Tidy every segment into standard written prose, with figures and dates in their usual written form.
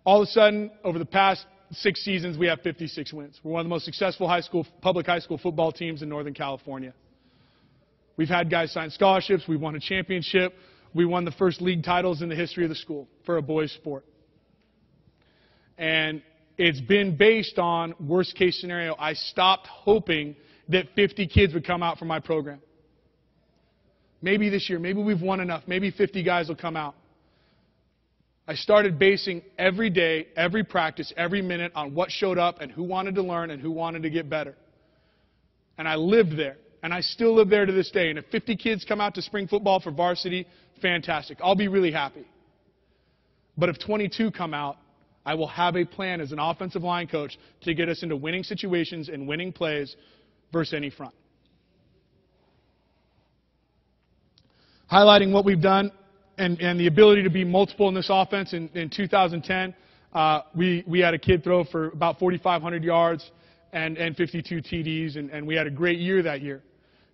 All of a sudden, over the past 6 seasons, we have 56 wins. We're one of the most successful public high school football teams in Northern California. We've had guys sign scholarships. We've won a championship. We won the first league titles in the history of the school for a boys' sport. And it's been based on worst case scenario. I stopped hoping that 50 kids would come out from my program. Maybe this year, maybe we've won enough, maybe 50 guys will come out. I started basing every day, every practice, every minute on what showed up and who wanted to learn and who wanted to get better. And I lived there, and I still live there to this day. And if 50 kids come out to spring football for varsity, fantastic. I'll be really happy. But if 22 come out, I will have a plan as an offensive line coach to get us into winning situations and winning plays versus any front. Highlighting what we've done and the ability to be multiple in this offense in 2010, we had a kid throw for about 4,500 yards and 52 TDs, and we had a great year that year.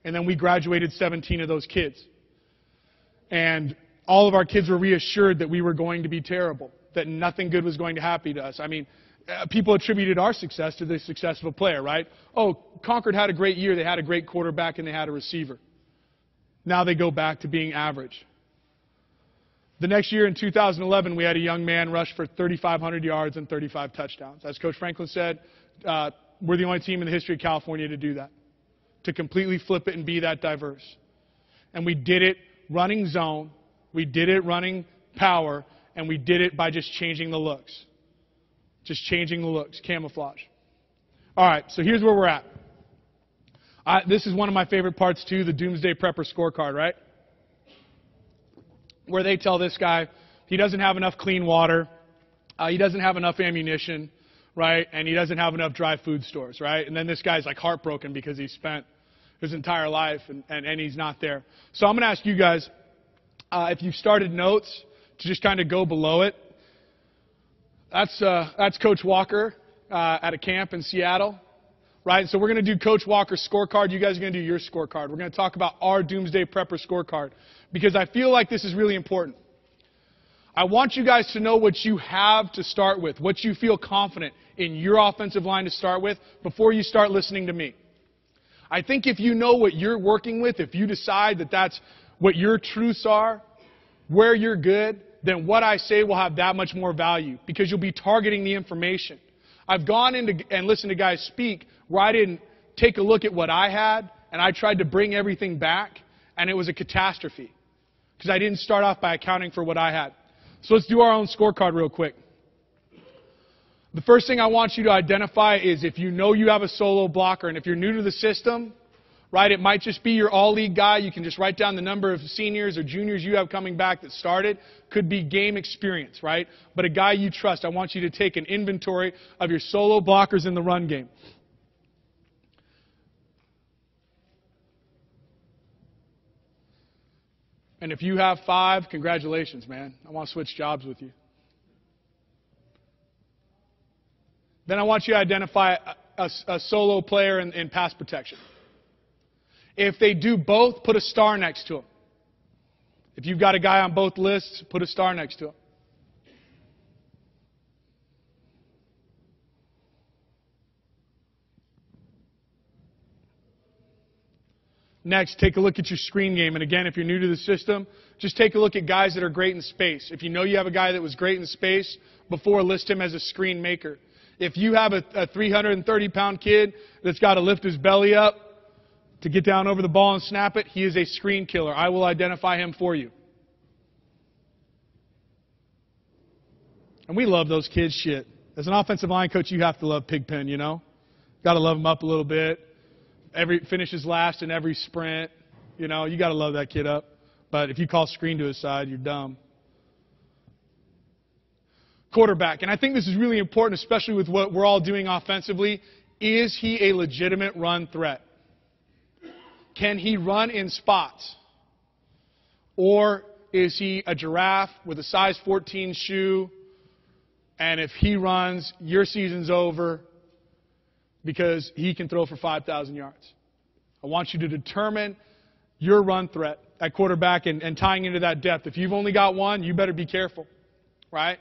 And then we graduated 17 of those kids. And all of our kids were reassured that we were going to be terrible, that nothing good was going to happen to us. I mean, people attributed our success to the success of a player, right? Oh, Concord had a great year. They had a great quarterback and they had a receiver. Now they go back to being average. The next year in 2011, we had a young man rush for 3,500 yards and 35 touchdowns. As Coach Franklin said, we're the only team in the history of California to do that, to completely flip it and be that diverse. And we did it running zone, we did it running power, and we did it by just changing the looks. Just changing the looks, camouflage. All right, so here's where we're at. This is one of my favorite parts, too, the Doomsday Prepper scorecard, right? Where they tell this guy he doesn't have enough clean water, he doesn't have enough ammunition, right? And he doesn't have enough dry food stores, right? And then this guy's like heartbroken because he spent his entire life and he's not there. So I'm going to ask you guys, if you've started notes, to just kind of go below it. That's Coach Walker at a camp in Seattle. Right, so we're going to do Coach Walker's scorecard. You guys are going to do your scorecard. We're going to talk about our Doomsday Prepper scorecard because I feel like this is really important. I want you guys to know what you have to start with, what you feel confident in your offensive line to start with before you start listening to me. I think if you know what you're working with, if you decide that that's what your truths are, where you're good, then what I say will have that much more value because you'll be targeting the information. I've gone into and listened to guys speak where I didn't take a look at what I had, and I tried to bring everything back, and it was a catastrophe because I didn't start off by accounting for what I had. So let's do our own scorecard real quick. The first thing I want you to identify is if you know you have a solo blocker, and if you're new to the system, right, it might just be your all-league guy. You can just write down the number of seniors or juniors you have coming back that started. Could be game experience, right? But a guy you trust. I want you to take an inventory of your solo blockers in the run game. And if you have 5, congratulations, man. I want to switch jobs with you. Then I want you to identify a solo player in pass protection. If they do both, put a star next to them. If you've got a guy on both lists, put a star next to him. Next, take a look at your screen game. And again, if you're new to the system, just take a look at guys that are great in space. If you know you have a guy that was great in space before, list him as a screen maker. If you have a 330-pound kid that's got to lift his belly up to get down over the ball and snap it, he is a screen killer. I will identify him for you. And we love those kids shit. As an offensive line coach, you have to love Pigpen, you know? Got to love him up a little bit. Finishes last in every sprint. You know, you got to love that kid up. But if you call screen to his side, you're dumb. Quarterback. And I think this is really important, especially with what we're all doing offensively. Is he a legitimate run threat? Can he run in spots? Or is he a giraffe with a size 14 shoe, and if he runs, your season's over because he can throw for 5,000 yards? I want you to determine your run threat at quarterback and tying into that depth. If you've only got one, you better be careful, right?